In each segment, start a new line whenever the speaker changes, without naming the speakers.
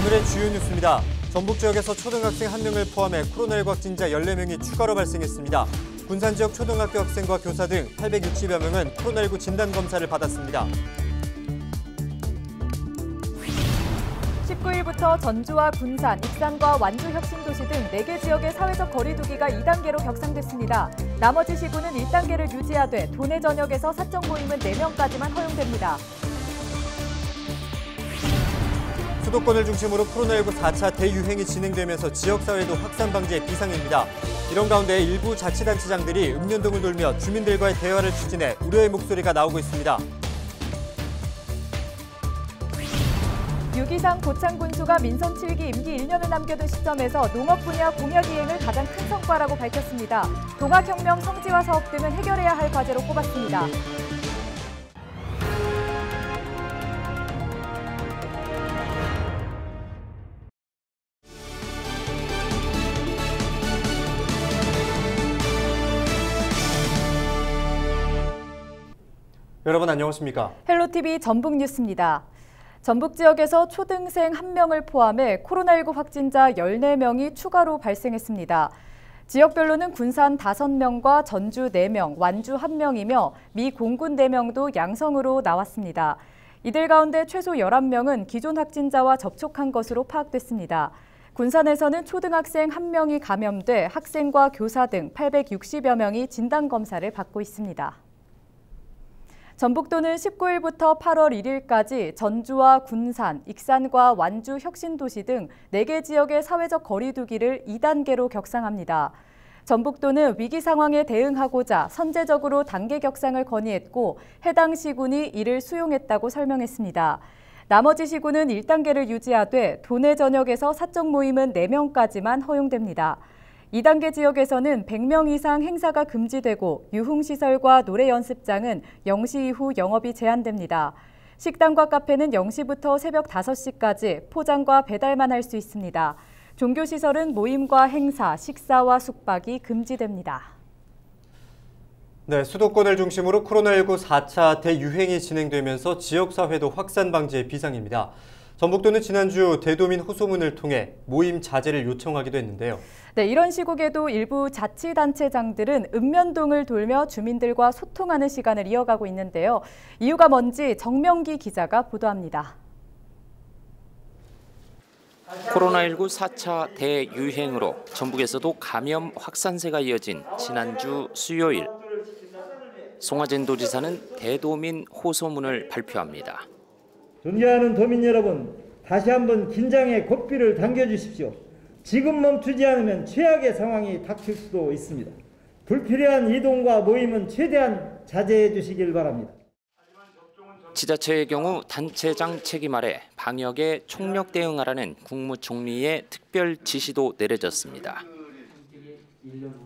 오늘의 주요 뉴스입니다. 전북 지역에서 초등학생 1명을 포함해 코로나19 확진자 14명이 추가로 발생했습니다. 군산 지역 초등학교 학생과 교사 등 860여 명은 코로나19 진단검사를 받았습니다.
19일부터 전주와 군산, 익산과 완주 혁신도시 등 4개 지역의 사회적 거리 두기가 2단계로 격상됐습니다. 나머지 시군은 1단계를 유지하되 도내 전역에서 사적 모임은 4명까지만 허용됩니다.
수도권을 중심으로 코로나19 4차 대유행이 진행되면서 지역사회도 확산 방지에 비상입니다. 이런 가운데 일부 자치단체장들이 읍면동을 돌며 주민들과의 대화를 추진해 우려의 목소리가 나오고 있습니다.
6.23 고창 군수가 민선 7기 임기 1년을 남겨둔 시점에서 농업 분야 공약 이행을 가장 큰 성과라고 밝혔습니다. 동학혁명 성지화 사업 등은 해결해야 할 과제로 꼽았습니다.
여러분 안녕하십니까?
헬로티비 전북뉴스입니다. 전북 지역에서 초등생 1명을 포함해 코로나19 확진자 14명이 추가로 발생했습니다. 지역별로는 군산 5명과 전주 4명, 완주 1명이며 미 공군 4명도 양성으로 나왔습니다. 이들 가운데 최소 11명은 기존 확진자와 접촉한 것으로 파악됐습니다. 군산에서는 초등학생 1명이 감염돼 학생과 교사 등 860여 명이 진단검사를 받고 있습니다. 전북도는 19일부터 8월 1일까지 전주와 군산, 익산과 완주 혁신도시 등 4개 지역의 사회적 거리 두기를 2단계로 격상합니다. 전북도는 위기 상황에 대응하고자 선제적으로 단계 격상을 건의했고 해당 시군이 이를 수용했다고 설명했습니다. 나머지 시군은 1단계를 유지하되 도내 전역에서 사적 모임은 4명까지만 허용됩니다. 2단계 지역에서는 100명 이상 행사가 금지되고 유흥시설과 노래 연습장은 0시 이후 영업이 제한됩니다. 식당과 카페는 0시부터 새벽 5시까지 포장과 배달만 할 수 있습니다. 종교시설은 모임과 행사, 식사와 숙박이 금지됩니다.
네, 수도권을 중심으로 코로나19 4차 대유행이 진행되면서 지역사회도 확산 방지에 비상입니다. 전북도는 지난주 대도민 호소문을 통해 모임 자제를 요청하기도 했는데요.
네, 이런 시국에도 일부 자치단체장들은 읍면동을 돌며 주민들과 소통하는 시간을 이어가고 있는데요. 이유가 뭔지 정명기 기자가 보도합니다.
코로나19 4차 대유행으로 전북에서도 감염 확산세가 이어진 지난주 수요일. 송하진 도지사는 대도민 호소문을 발표합니다.
존경하는 도민 여러분, 다시 한번 긴장의 고삐를 당겨주십시오. 지금 멈추지 않으면 최악의 상황이 닥칠 수도 있습니다. 불필요한 이동과 모임은 최대한 자제해 주시길 바랍니다.
지자체의 경우 단체장 책임 아래 방역에 총력 대응하라는 국무총리의 특별 지시도 내려졌습니다.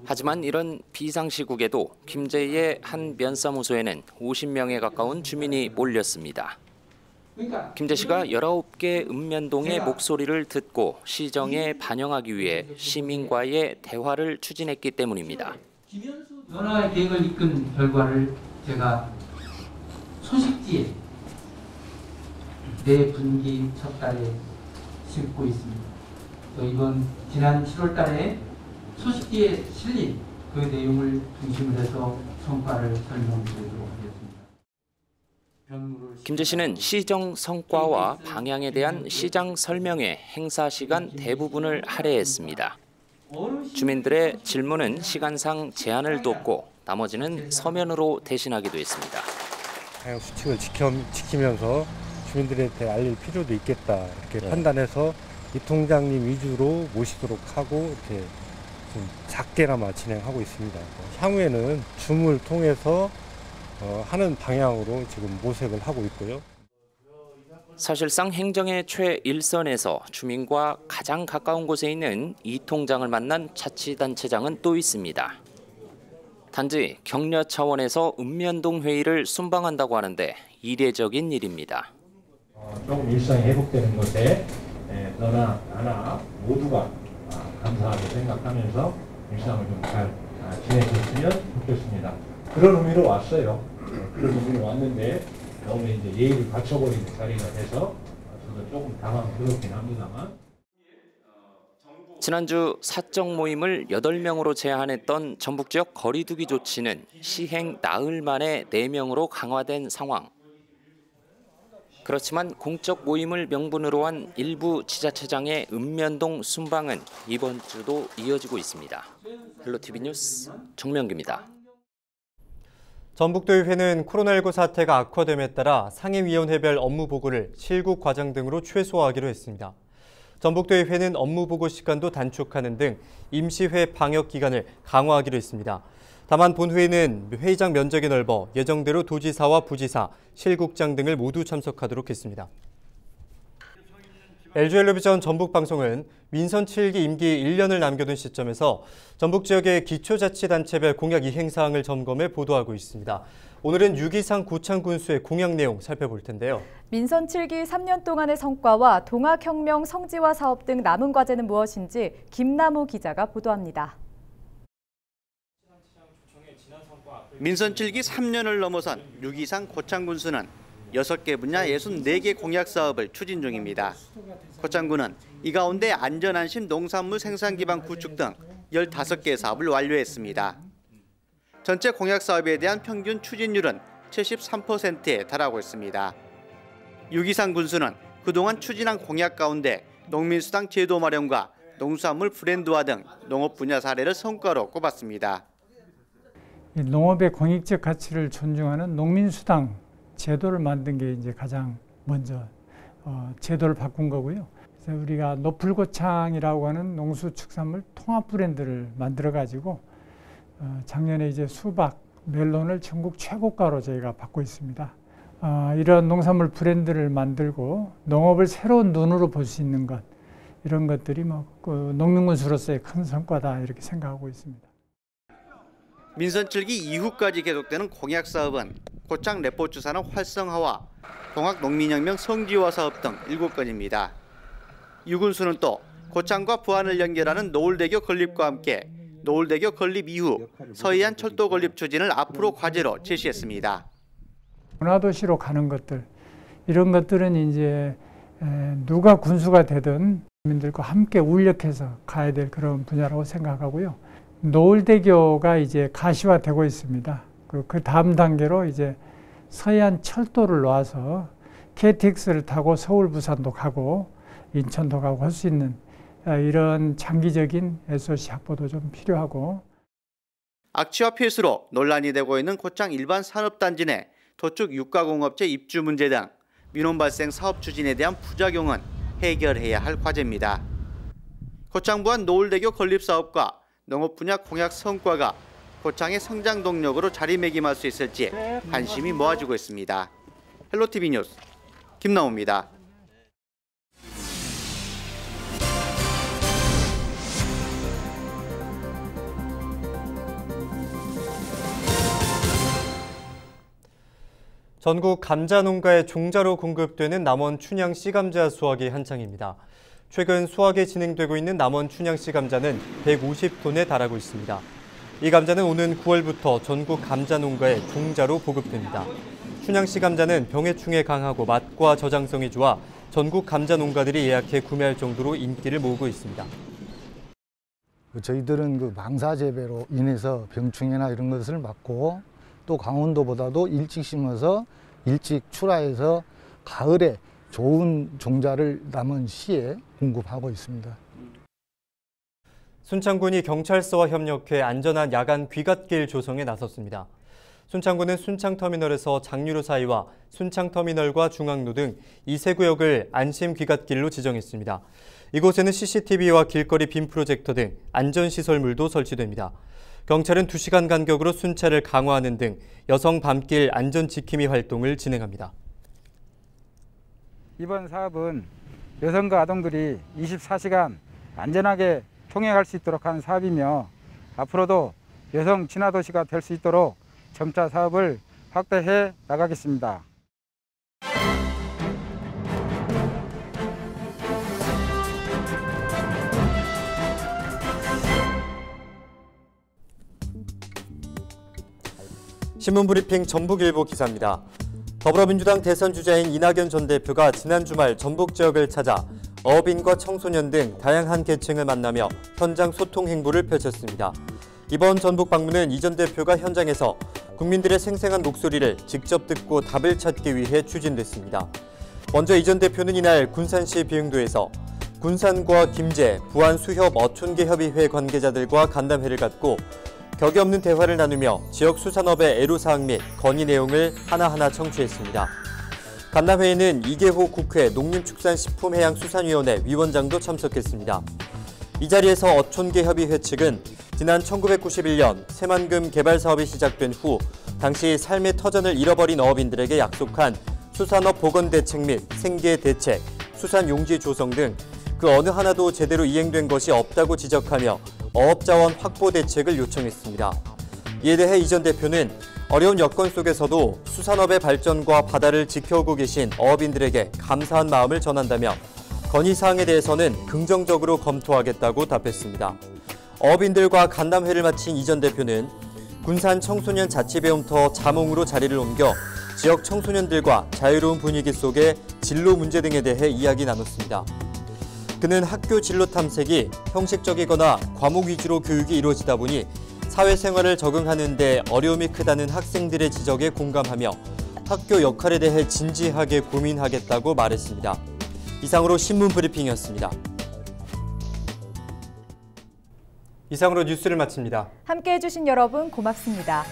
하지만 이런 비상시국에도 김제의 한 면사무소에는 50명에 가까운 주민이 몰렸습니다. 김제시가 19개 읍면동의 목소리를 듣고 시정에 반영하기 위해 시민과의 대화를 추진했기 때문입니다.
변화 계획을 이끈 결과를 제가 소식지에 내 분기 첫 달에 싣고 있습니다. 또 이번 지난 7월 달에 소식지에 실린 그 내용을 중심으로 해서 성과를 설명드리도록 하겠습니다.
김제시는 시정 성과와 방향에 대한 시장 설명에 행사 시간 대부분을 할애했습니다. 주민들의 질문은 시간상 제한을 뒀고 나머지는 서면으로 대신하기도 했습니다.
방역 수칙을 지키면서 주민들한테 알릴 필요도 있겠다 이렇게 판단해서 이 통장님 위주로 모시도록 하고 이렇게 좀 작게나마 진행하고 있습니다. 향후에는 줌을 통해서 하는 방향으로 지금 모색을 하고 있고요.
사실상 행정의 최일선에서 주민과 가장 가까운 곳에 있는 이 통장을 만난 자치단체장은 또 있습니다. 단지 격려 차원에서 읍면동 회의를 순방한다고 하는데 이례적인 일입니다.
조금 일상이 회복되는 것에 너나 나나 모두가 감사하게 생각하면서 일상을 좀 잘 지내셨으면 좋겠습니다. 그런 의미로 왔어요. 그런 의미로 왔는데 너무 이제 예의를 갖춰버리는 자리가 돼서 저도 것은 조금 다만 그렇긴 합니다만.
지난주 사적 모임을 8명으로 제한했던 전북 지역 거리두기 조치는 시행 나흘 만에 4명으로 강화된 상황. 그렇지만 공적 모임을 명분으로 한 일부 지자체장의 읍면동 순방은 이번 주도 이어지고 있습니다. 헬로티비 뉴스 정명규입니다.
전북도의회는 코로나19 사태가 악화됨에 따라 상임위원회별 업무 보고를 실국 과정 등으로 최소화하기로 했습니다. 전북도의회는 업무 보고 시간도 단축하는 등 임시회 방역 기간을 강화하기로 했습니다. 다만 본회의는 회의장 면적이 넓어 예정대로 도지사와 부지사, 실국장 등을 모두 참석하도록 했습니다. LG텔레비전 전북방송은 민선 7기 임기 1년을 남겨둔 시점에서 전북 지역의 기초자치단체별 공약 이행 사항을 점검해 보도하고 있습니다. 오늘은 6.23 고창군수의 공약 내용 살펴볼 텐데요.
민선 7기 3년 동안의 성과와 동학혁명 성지화 사업 등 남은 과제는 무엇인지 김남우 기자가 보도합니다.
민선 7기 3년을 넘어선 6.23 고창군수는 6개 분야 64개 공약 사업을 추진 중입니다. 고창군은 이 가운데 안전안심 농산물 생산 기반 구축 등 15개 사업을 완료했습니다. 전체 공약 사업에 대한 평균 추진율은 73%에 달하고 있습니다. 6.23 군수는 그동안 추진한 공약 가운데 농민수당 제도 마련과 농수산물 브랜드화 등 농업 분야 사례를 성과로 꼽았습니다.
농업의 공익적 가치를 존중하는 농민수당 제도를 만든 게 이제 가장 먼저 제도를 바꾼 거고요. 그래서 우리가 노풀고창이라고 하는 농수축산물 통합 브랜드를 만들어 가지고 작년에 이제 수박, 멜론을 전국 최고가로 저희가 받고 있습니다. 이런 농산물 브랜드를 만들고 농업을 새로운 눈으로 볼 수 있는 것, 이런 것들이 농민군수로서의 큰 성과다 이렇게 생각하고 있습니다.
민선 7기 이후까지 계속되는 공약 사업은 고창 레포츠 산업 활성화와 동학 농민혁명 성지화 사업 등 7건입니다. 유 군수는 또 고창과 부안을 연결하는 노을대교 건립과 함께 노을대교 건립 이후 서해안 철도 건립 추진을 앞으로 과제로 제시했습니다.
문화도시로 가는 것들, 이런 것들은 이제 누가 군수가 되든 국민들과 함께 울력해서 가야 될 그런 분야라고 생각하고요. 노을대교가 이제 가시화되고 있습니다. 그 다음 단계로 이제 서해안 철도를 놔서 KTX를 타고 서울, 부산도 가고 인천도 가고 할 수 있는 이런 장기적인 SOC 확보도 좀 필요하고.
악취와 필수로 논란이 되고 있는 고창 일반 산업단지 내 도축 육가공업체 입주 문제 등 민원 발생 사업 추진에 대한 부작용은 해결해야 할 과제입니다. 고창 부안 노을대교 건립 사업과 농업 분야 공약 성과가 고창의 성장 동력으로 자리매김할 수 있을지 관심이 모아지고 있습니다. 헬로티비 뉴스 김나우입니다.
전국 감자 농가의 종자로 공급되는 남원 춘향 씨감자 수확이 한창입니다. 최근 수확이 진행되고 있는 남원 춘향 씨감자는 150톤에 달하고 있습니다. 이 감자는 오는 9월부터 전국 감자 농가에 종자로 보급됩니다. 춘향 씨감자는 병해충에 강하고 맛과 저장성이 좋아 전국 감자 농가들이 예약해 구매할 정도로 인기를 모으고 있습니다.
저희들은 그 방사 재배로 인해서 병충해나 이런 것을 막고 또 강원도보다도 일찍 심어서 일찍 출하해서 가을에 좋은 종자를 남원시에 공급하고 있습니다.
순창군이 경찰서와 협력해 안전한 야간 귀갓길 조성에 나섰습니다. 순창군은 순창터미널에서 장유로 사이와 순창터미널과 중앙로 등 이 세 구역을 안심 귀갓길로 지정했습니다. 이곳에는 CCTV와 길거리 빔 프로젝터 등 안전시설물도 설치됩니다. 경찰은 2시간 간격으로 순찰을 강화하는 등 여성 밤길 안전지킴이 활동을 진행합니다.
이번 사업은 여성과 아동들이 24시간 안전하게 통행할 수 있도록 하는 사업이며 앞으로도 여성 친화도시가 될 수 있도록 점차 사업을 확대해 나가겠습니다.
신문브리핑 전북일보 기사입니다. 더불어민주당 대선 주자인 이낙연 전 대표가 지난 주말 전북 지역을 찾아 어업인과 청소년 등 다양한 계층을 만나며 현장 소통 행보를 펼쳤습니다. 이번 전북 방문은 이 전 대표가 현장에서 국민들의 생생한 목소리를 직접 듣고 답을 찾기 위해 추진됐습니다. 먼저 이 전 대표는 이날 군산시 비흥도에서 군산과 김제, 부안수협 어촌계협의회 관계자들과 간담회를 갖고 격이 없는 대화를 나누며 지역 수산업의 애로사항 및 건의 내용을 하나하나 청취했습니다. 간담회에는 이계호 국회 농림축산식품해양수산위원회 위원장도 참석했습니다. 이 자리에서 어촌계협의회 측은 지난 1991년 새만금 개발 사업이 시작된 후 당시 삶의 터전을 잃어버린 어업인들에게 약속한 수산업 복원 대책 및 생계 대책, 수산 용지 조성 등 그 어느 하나도 제대로 이행된 것이 없다고 지적하며 어업자원 확보 대책을 요청했습니다. 이에 대해 이 전 대표는 어려운 여건 속에서도 수산업의 발전과 바다를 지켜오고 계신 어업인들에게 감사한 마음을 전한다며 건의사항에 대해서는 긍정적으로 검토하겠다고 답했습니다. 어업인들과 간담회를 마친 이 전 대표는 군산 청소년 자치배움터 자몽으로 자리를 옮겨 지역 청소년들과 자유로운 분위기 속에 진로 문제 등에 대해 이야기 나눴습니다. 그는 학교 진로 탐색이 형식적이거나 과목 위주로 교육이 이루어지다 보니 사회생활을 적응하는 데 어려움이 크다는 학생들의 지적에 공감하며 학교 역할에 대해 진지하게 고민하겠다고 말했습니다. 이상으로 신문 브리핑이었습니다. 이상으로 뉴스를 마칩니다.
함께해 주신 여러분 고맙습니다.